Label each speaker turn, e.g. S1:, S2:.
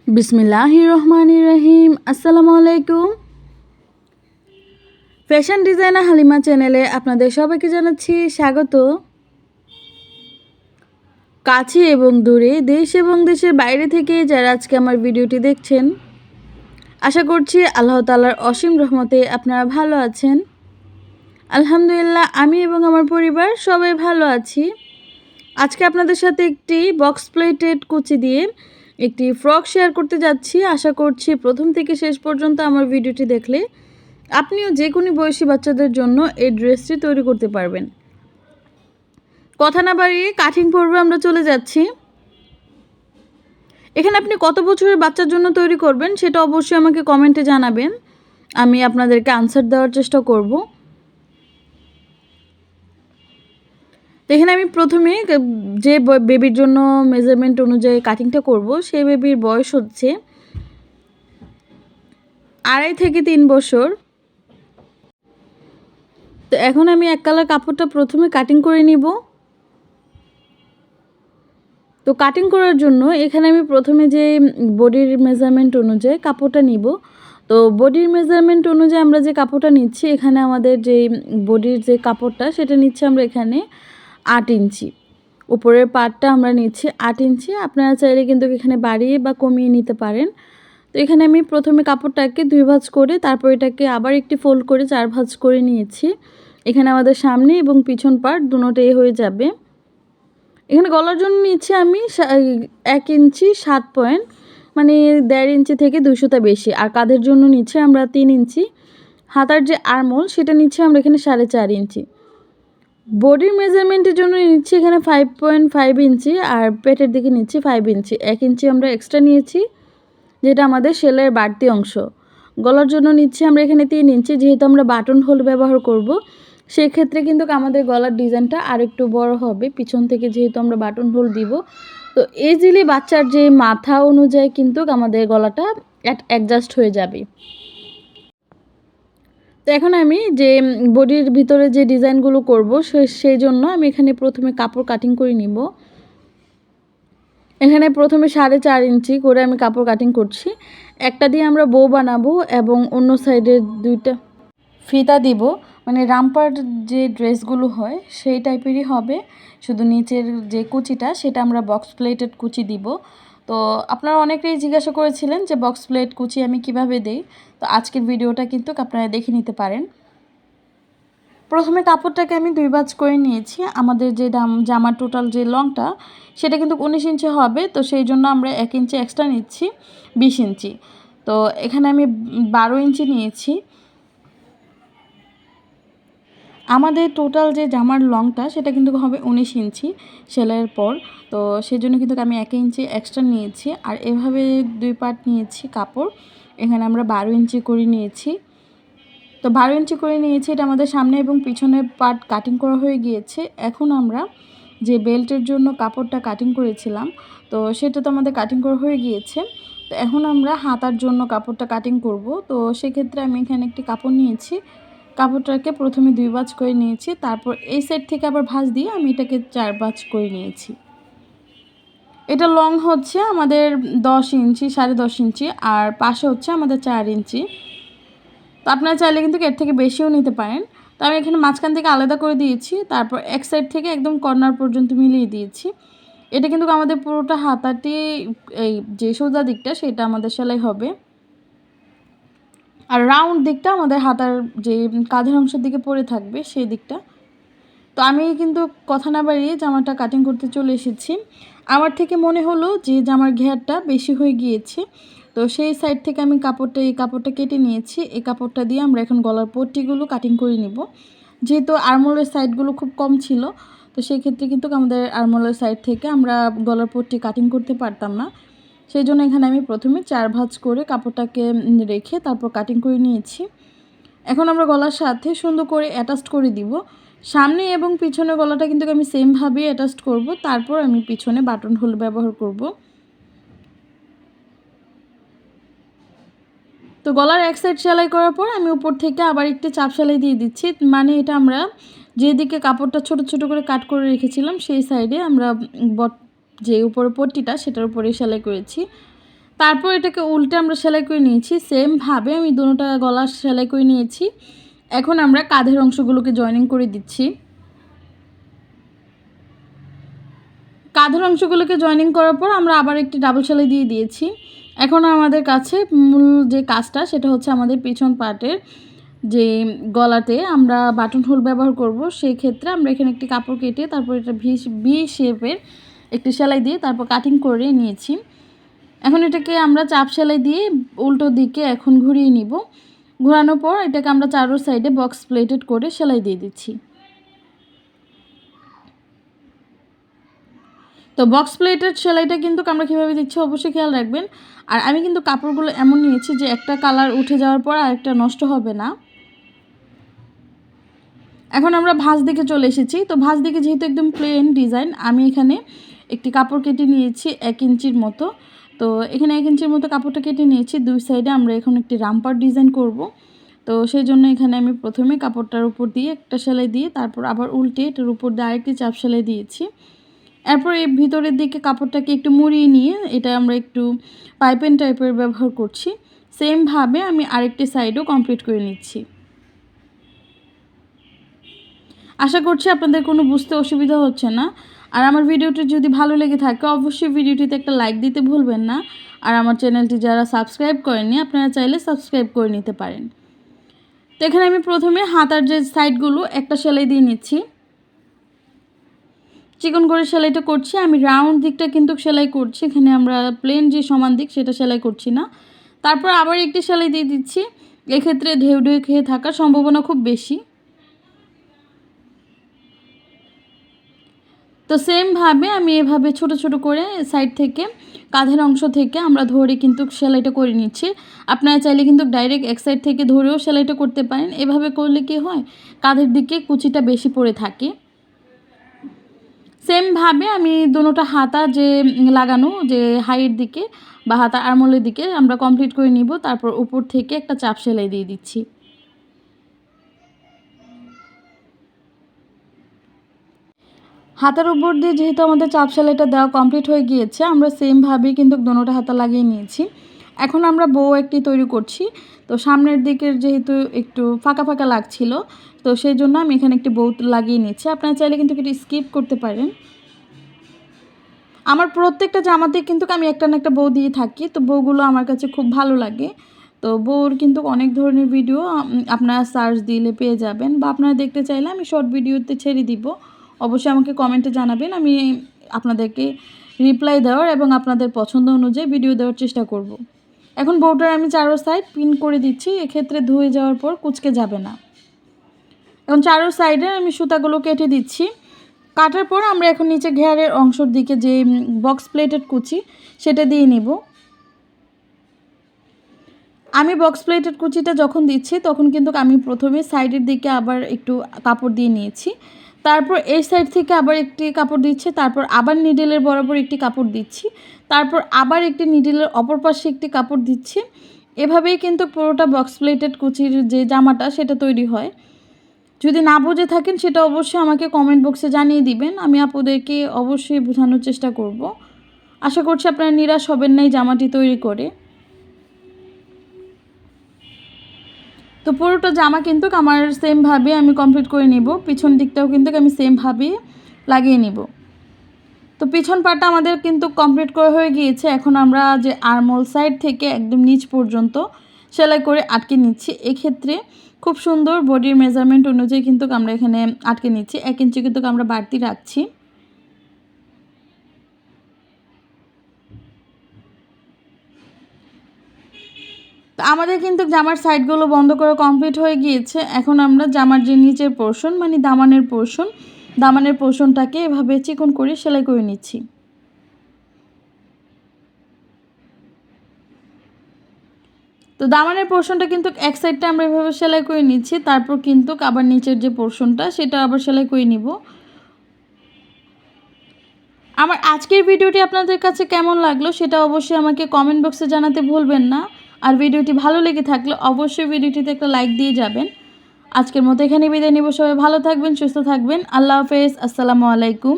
S1: বিসমিল্লাহির রহমানির রহিম। আসসালামু আলাইকুম। ফ্যাশন ডিজাইনার হালিমা চ্যানেলে আপনাদের সবাইকে জানাচ্ছি স্বাগত। কাছে এবং দূরে, দেশ এবং দেশের বাইরে থেকে যারা আজকে আমার ভিডিওটি দেখছেন, আশা করছি আল্লাহ তাআলার অসীম রহমতে আপনারা ভালো আছেন। আলহামদুলিল্লাহ, আমি এবং আমার পরিবার সবাই ভালো আছি। আজকে আপনাদের সাথে একটি বক্স প্লেটেড কুচি দিয়ে একটি ফ্রক শেয়ার করতে যাচ্ছি। আশা করছি প্রথম থেকে শেষ পর্যন্ত আমার ভিডিওটি দেখলে আপনিও যে কোনো বয়সী বাচ্চাদের জন্য এই ড্রেসটি তৈরি করতে পারবেন। কথা না বাড়িয়ে কাটিং পর্বে আমরা চলে যাচ্ছি। এখানে আপনি কত বছরের বাচ্চার জন্য তৈরি করবেন সেটা অবশ্যই আমাকে কমেন্টে জানাবেন, আমি আপনাদেরকে আনসার দেওয়ার চেষ্টা করব। তো এখানে আমি প্রথমে যে বেবির জন্য মেজারমেন্ট অনুযায়ী কাটিংটা করব, সেই বেবির বয়স হচ্ছে 2.5 থেকে 3 বছর। তো এখন আমি এক কালার কাপড়টা প্রথমে কাটিং করে নিব। তো কাটিং করার জন্য এখানে আমি প্রথমে যে বডির মেজারমেন্ট অনুযায়ী কাপড়টা নিব। তো বডির মেজারমেন্ট অনুযায়ী আমরা যে কাপড়টা নিচ্ছি, এখানে আমাদের যে বডির যে কাপড়টা সেটা নিচ্ছি আমরা এখানে 8 ইঞ্চি। উপরের পার্টটা আমরা নিচ্ছি 8 ইঞ্চি। আপনারা চাইলে কিন্তু এখানে বাড়িয়ে বা কমিয়ে নিতে পারেন। তো এখানে আমি প্রথমে কাপড়টাকে 2 ভাঁজ করে তারপর এটাকে আবার একটি ফোল্ড করে 4 ভাঁজ করে নিয়েছি। এখানে আমাদের সামনে এবং পিছন পার্ট দুটোই হয়ে যাবে। এখানে গলার জন্য নিচ্ছি আমি 1 ইঞ্চি 7 পয়েন্ট, মানে 1.5 ইঞ্চি থেকে 2 সুতা বেশি। আর কাঁধের জন্য নিচ্ছি আমরা 3 ইঞ্চি। হাতার যে আরমোল সেটা নিচ্ছি আমরা এখানে 4.5 ইঞ্চি। বডির মেজারমেন্টের জন্য নিচ্ছি এখানে 5.5 ইঞ্চি, আর পেটের দিকে নিচ্ছি 5 ইঞ্চি। 1 ইঞ্চি আমরা এক্সট্রা নিয়েছি, যেটা আমাদের সেলাইয়ের বাড়তি অংশ। গলার জন্য নিচ্ছি আমরা এখানে 3 ইঞ্চি, যেহেতু আমরা বাটন হোল ব্যবহার করব সেই ক্ষেত্রে কিন্তু আমাদের গলার ডিজাইনটা আরেকটু বড় হবে পিছন থেকে, যেহেতু আমরা বাটন হোল দিব। তো ইজিলি বাচ্চার যে মাথা অনুযায়ী কিন্তু আমাদের গলাটা অ্যাডজাস্ট হয়ে যাবে। তো এখন আমি যে বডির ভিতরে যে ডিজাইনগুলো করব সেই জন্য আমি এখানে প্রথমে কাপড় কাটিং করে নিব। এখানে প্রথমে 4.5 ইঞ্চি করে আমি কাপড় কাটিং করছি। একটা দিয়ে আমরা বো বানাবো এবং অন্য সাইডে 2টা ফিতা দিব, মানে রামপার যে ড্রেসগুলো হয় সেই টাইপেরই হবে, শুধু নিচের যে কুচিটা সেটা আমরা বক্স প্লেটেড কুচি দিব। তো আপনারা অনেকেই জিজ্ঞাসা করেছিলেন যে বক্স প্লেট কুচি আমি কিভাবে দেই, তো আজকের ভিডিওটা কিন্তু আপনারা দেখে নিতে পারেন। প্রথমে কাপড়টাকে আমি 2 ভাঁজ করে নিয়েছি। আমাদের যে জামার টোটাল যে লংটা সেটা কিন্তু 19 ইঞ্চি হবে, তো সেই জন্য আমরা 1 ইঞ্চি এক্সট্রা নিচ্ছি, 20 ইঞ্চি। তো এখানে আমি 12 ইঞ্চি নিয়েছি। আমাদের টোটাল যে জামার লংটা সেটা কিন্তু হবে 19 ইঞ্চি সেলাইয়ের পর, তো সেই জন্য কিন্তু আমি 1 ইঞ্চি এক্সট্রা নিয়েছি। আর এভাবে 2 পার্ট নিয়েছি কাপড়, এখানে আমরা 12 ইঞ্চি করে নিয়েছি। তো 12 ইঞ্চি করে নিয়েছি, এটা আমাদের সামনে এবং পিছনের পার্ট কাটিং করা হয়ে গিয়েছে। এখন আমরা যে বেল্টের জন্য কাপড়টা কাটিং করেছিলাম, তো সেটা তো আমাদের কাটিং করা হয়ে গিয়েছে। তো এখন আমরা হাতার জন্য কাপড়টা কাটিং করব। তো সেক্ষেত্রে আমি এখানে একটি কাপড় নিয়েছি, কাপড়টাকে প্রথমে 2 ভাঁজ করে নিয়েছি, তারপর এই সাইড থেকে আবার ভাঁজ দিয়ে আমি এটাকে 4 ভাঁজ করে নিয়েছি। এটা লং হচ্ছে আমাদের 10 ইঞ্চি, 10.5 ইঞ্চি, আর পাশে হচ্ছে আমাদের 4 ইঞ্চি। তো আপনারা চাইলে কিন্তু এর থেকে বেশিও নিতে পারেন। তো আমি এখানে মাঝখান থেকে আলাদা করে দিয়েছি, তারপর এক সাইড থেকে একদম কর্নার পর্যন্ত মিলিয়ে দিয়েছি। এটা কিন্তু আমাদের পুরোটা হাতাটি, এই যে সোজা দিকটা সেটা আমাদের সেলাই হবে, আর রাউন্ড দিকটা আমাদের হাতার যে কাঁধের অংশের দিকে পড়ে থাকবে সেই দিকটা। তো আমি কিন্তু কথা না বাড়িয়ে জামাটা কাটিং করতে চলে এসেছি। আমার থেকে মনে হলো যে জামার ঘেরটা বেশি হয়ে গিয়েছে, তো সেই সাইড থেকে আমি এই কাপড়টা কেটে নিয়েছি। এই কাপড়টা দিয়ে আমরা এখন গলার পট্টিগুলো কাটিং করে নিব। যেহেতু আরমোলের সাইডগুলো খুব কম ছিল, তো সেই ক্ষেত্রে কিন্তু আমাদের আরমোলের সাইড থেকে আমরা গলার পট্টি কাটিং করতে পারতাম না। সেই জন্য এখানে আমি প্রথমে 4 ভাঁজ করে কাপড়টাকে রেখে তারপর কাটিং করে নিয়েছি। এখন আমরা গলার সাথে সুন্দর করে অ্যাটাচ করে দিব। সামনে এবং পিছনের গলাটা কিন্তু আমি সেমভাবে অ্যাটাচ করব, তারপর আমি পিছনে বাটন হোল ব্যবহার করব। তো গলার এক সাইড সেলাই করার পর আমি উপর থেকে আবার একটি চাপ সেলাই দিয়ে দিচ্ছি, মানে এটা আমরা যেদিকে কাপড়টা ছোট ছোট করে কাট করে রেখেছিলাম সেই সাইডে আমরা যে উপরে পট্টিটা সেটার উপরে সেলাই করেছি। তারপর এটাকে উল্টে আমরা সেলাই করে নিয়েছি। সেমভাবে আমি দুটোটা গলা সেলাই করে নিয়েছি। এখন আমরা কাঁধের অংশগুলোকে জয়েনিং করে দিচ্ছি। কাঁধের অংশগুলোকে জয়েনিং করার পর আমরা আবার একটি ডাবল সেলাই দিয়ে দিয়েছি। এখন আমাদের কাছে মূল যে কাজটা সেটা হচ্ছে আমাদের পিছন পার্টের যে গলাতে আমরা বাটন হোল ব্যবহার করব। সেই ক্ষেত্রে আমরা এখানে একটি কাপড় কেটে তারপর এটা ভি শেপের একটি সেলাই দিয়ে তারপর কাটিং করে নিয়েছি। এখন এটাকে আমরা চাপ সেলাই দিয়ে উল্টো দিকে এখন ঘুরিয়ে নিব। ঘোরানোর পর এটাকে আমরা চারো সাইডে বক্স প্লেটেড করে সেলাই দিয়ে দিচ্ছি। তো বক্স প্লেটেড সেলাইটা কিন্তু আমরা কীভাবে দিচ্ছি অবশ্যই খেয়াল রাখবেন। আর আমি কিন্তু কাপড়গুলো এমন নিয়েছি যে একটা কালার উঠে যাওয়ার পর আরেকটা নষ্ট হবে না। এখন আমরা ভাঁজ দিকে চলে এসেছি। তো ভাঁজ দিকে যেহেতু একদম প্লেন ডিজাইন, আমি এখানে একটি কাপড় কেটে নিয়েছি 1 ইঞ্চির মতো। তো এখানে 1 ইঞ্চির মতো কাপড়টা কেটে নিয়েছি। দুই সাইডে আমরা এখন একটি রামপার ডিজাইন করব। তো সেই জন্য এখানে আমি প্রথমে কাপড়টার উপর দিয়ে একটা সেলাই দিয়ে তারপর আবার উল্টে এটার উপর দিয়ে আরেকটি চাপ সেলাই দিয়েছি। এরপর এই ভিতরের দিকে কাপড়টাকে একটু মুড়িয়ে নিয়ে এটা আমরা একটু পাইপিং টাইপের ব্যবহার করছি। সেমভাবে আমি আরেকটি সাইডও কমপ্লিট করে নিচ্ছি। আশা করছি আপনাদের কোনো বুঝতে অসুবিধা হচ্ছে না। আর আমার ভিডিওটি যদি ভালো লেগে থাকে অবশ্যই ভিডিওটিতে একটা লাইক দিতে ভুলবেন না। আর আমার চ্যানেলটি যারা সাবস্ক্রাইব করেননি আপনারা চাইলে সাবস্ক্রাইব করে নিতে পারেন। তো এখানে আমি প্রথমে হাতার যে সাইডগুলো একটা সেলাই দিয়ে নিচ্ছি। চিকন করে সেলাইটা করছি। আমি রাউন্ড দিকটা কিন্তু সেলাই করছি। এখানে আমরা প্লেন যে সমান দিক সেটা সেলাই করছি না। তারপর আবার একটি সেলাই দিয়ে দিচ্ছি। এক্ষেত্রে ঢেউ খেয়ে থাকার সম্ভাবনা খুব বেশি। তো সেমভাবে আমি এভাবে ছোট ছোট করে সাইড থেকে কাঁধের অংশ থেকে আমরা ধরে কিন্তু সেলাইটা করে নিচ্ছি। আপনারা চাইলে কিন্তু ডাইরেক্ট এক সাইড থেকে ধরেও সেলাইটা করতে পারেন। এভাবে করলে কি হয়, কাঁধের দিকে কুচিটা বেশি পড়ে থাকে। সেমভাবে আমি দুটোটা হাতা যে লাগানো যে হাইয়ের দিকে বা হাতা আরমোলের দিকে আমরা কমপ্লিট করে নিব। তারপর উপর থেকে একটা চাপ সেলাই দিয়ে দিচ্ছি। হাতার উপর দিয়ে যেহেতু আমাদের চাপ সেলাইটা দেওয়া কমপ্লিট হয়ে গিয়েছে, আমরা সেমভাবেই কিন্তু দুটোটা হাতা লাগিয়ে নিয়েছি। এখন আমরা বো একটি তৈরি করছি। তো সামনের দিকের যেহেতু একটু ফাঁকা ফাঁকা লাগছিল, তো সেই জন্য আমি এখানে একটি বো লাগিয়ে নিচ্ছি। আপনারা চাইলে কিন্তু এটি স্কিপ করতে পারেন। আমার প্রত্যেকটা জামাতে কিন্তু আমি একটা না একটা বো দিয়ে থাকি। তো বউগুলো আমার কাছে খুব ভালো লাগে। তো বউর কিন্তু অনেক ধরনের ভিডিও আপনারা সার্চ দিলে পেয়ে যাবেন, বা আপনারা দেখতে চাইলে আমি শর্ট ভিডিওতে ছেড়ে দিব। অবশ্যই আমাকে কমেন্টে জানাবেন, আমি আপনাদেরকে রিপ্লাই দেওয়ার এবং আপনাদের পছন্দ অনুযায়ী ভিডিও দেওয়ার চেষ্টা করব। এখন বউটার আমি চারো সাইড পিন করে দিচ্ছি। এক্ষেত্রে ধুয়ে যাওয়ার পর কুচকে যাবে না। এখন চারো সাইডে আমি সুতাগুলো কেটে দিচ্ছি। কাটার পর আমরা এখন নিচে ঘেরের অংশের দিকে যে বক্স প্লেটেড কুচি সেটা দিয়ে নিব। আমি বক্স প্লেটেড কুচিটা যখন দিচ্ছি তখন কিন্তু আমি প্রথমে সাইডের দিকে আবার একটু কাপড় দিয়ে নিয়েছি। তারপর এই সাইড থেকে আবার একটি কাপড় দিচ্ছি। তারপর আবার নিডেলের বরাবর একটি কাপড় দিচ্ছি। তারপর আবার একটি নিডেলের অপর পাশে একটি কাপড় দিচ্ছি। এভাবেই কিন্তু পুরোটা বক্স প্লেটেড কুচির যে জামাটা সেটা তৈরি হয়। যদি না বুঝে থাকেন সেটা অবশ্যই আমাকে কমেন্ট বক্সে জানিয়ে দিবেন। আমি আপনাদেরকে অবশ্যই বোঝানোর চেষ্টা করব। আশা করছি আপনারা নিরাশ হবেন না এই জামাটি তৈরি করে। তো পুরোটা জামা কিন্তু আমার সেমভাবে আমি কমপ্লিট করে নিব। পিছন দিকটাও কিন্তু আমি সেমভাবে লাগিয়ে নিব। তো পিছন পাটটা আমাদের কিন্তু কমপ্লিট করা হয়ে গিয়েছে। এখন আমরা যে আরমোল সাইড থেকে একদম নিচ পর্যন্ত সেলাই করে আটকে নিচ্ছি। এক্ষেত্রে খুব সুন্দর বডির মেজারমেন্ট অনুযায়ী কিন্তু আমরা এখানে আটকে নিচ্ছি। 1 ইঞ্চি কিন্তু আমরা বাড়তি রাখছি। তো আমাদের কিন্তু জামার সাইডগুলো বন্ধ করা কমপ্লিট হয়ে গিয়েছে। এখন আমরা জামার যে নিচের পোর্শন মানে দামানের পোর্শনটাকে এভাবে চিকন করে সেলাই করে নিচ্ছি। তো দামানের পোর্শনটা কিন্তু এক সাইডটা আমরা এভাবে সেলাই করে নিচ্ছি। তারপর কিন্তু আবার নিচের যে পোর্শনটা সেটা আবার সেলাই করে নিব। আমার আজকের ভিডিওটি আপনাদের কাছে কেমন লাগলো সেটা অবশ্যই আমাকে কমেন্ট বক্সে জানাতে ভুলবেন না। আর ভিডিওটি ভালো লেগে থাকলে অবশ্যই ভিডিওটিতে একটা লাইক দিয়ে যাবেন। আজকের মতো এখানে বিদায় নিব। সবাই ভালো থাকবেন, সুস্থ থাকবেন। আল্লাহ হাফেজ। আসসালামু আলাইকুম।